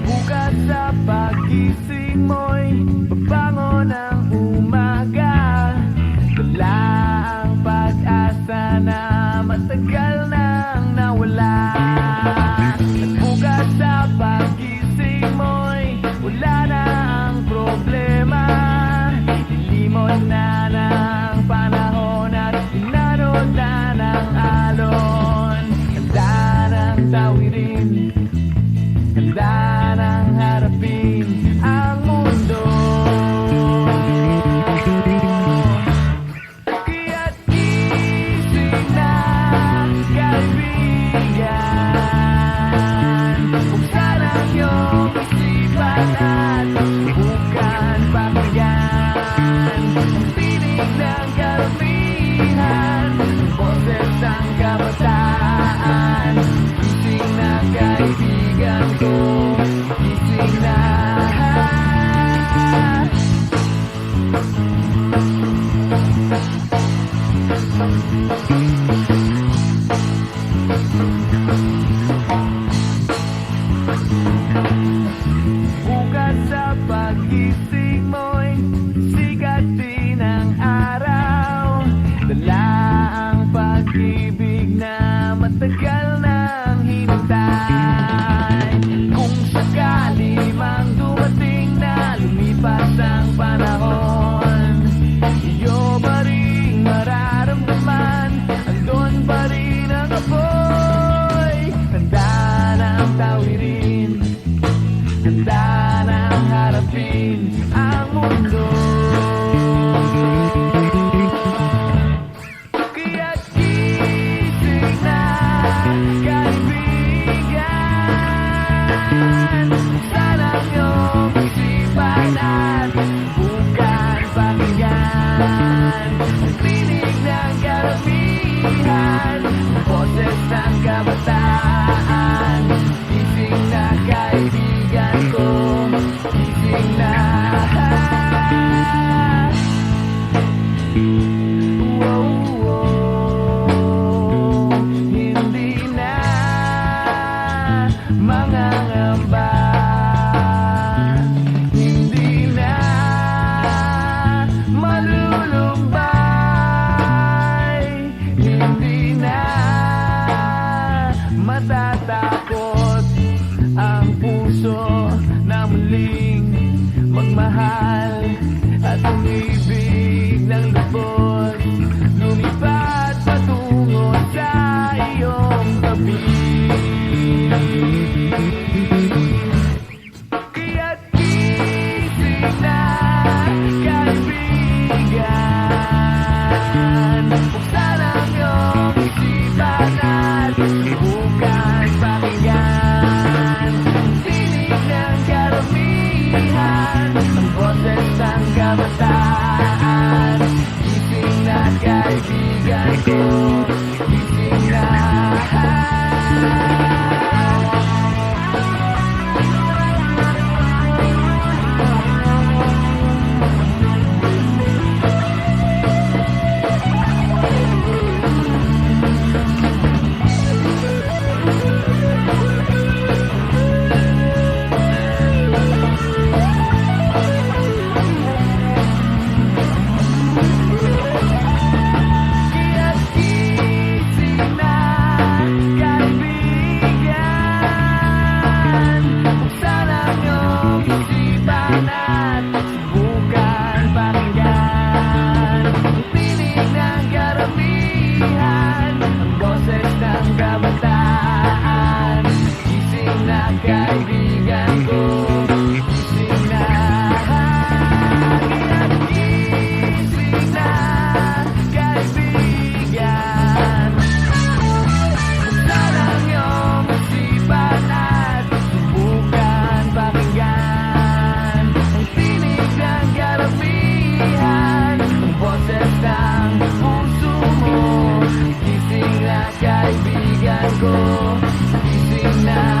Bukas sa pagising mo'y pagbangon ng umaga, dala ang pag-asa na matagal nang nawala. At bukas sa pagising mo'y wala na ang problema, nilimot na ng panahon at inanod na ng alon. Handa ng tawirin, handa nang harapin ang mundo. Kaya't gising na, kaibigan, buksan ang iyong isipan at subukan pakinggan ang tinig ng karamihan, boses ng kabataan. Gising na, kaibigan ko, gising na. Bukas sa pagising mo'y sikat din ang araw, dala ang pag-ibig na matagal nang hinintay. Kung sakali mang dumating na lumipas ang panahon, iyo pa rin mararamdaman, andun pa rin ang apoy. Handa na ang tawirin, handa na ang harapin ang mundo. Kaya't gising na, kaibigan, buksan ang iyong isipan at subukan pakinggan ang tinig ng karamihan, boses ng kabataan. Gising na, kaibigan ko, gising na. Hindi na mangangamba, hindi na malulumbay, hindi na matatakot ang puso na muling magmahal at umibig ng lubos, lumipat patungo sa iyong tabi. Kaya't gising na, kaibigan, buksan ang iyong isipan at subukan pakinggan ang tinig ng karamihan, ang boses ng kabataan. Gising kaibigan ko. Gising na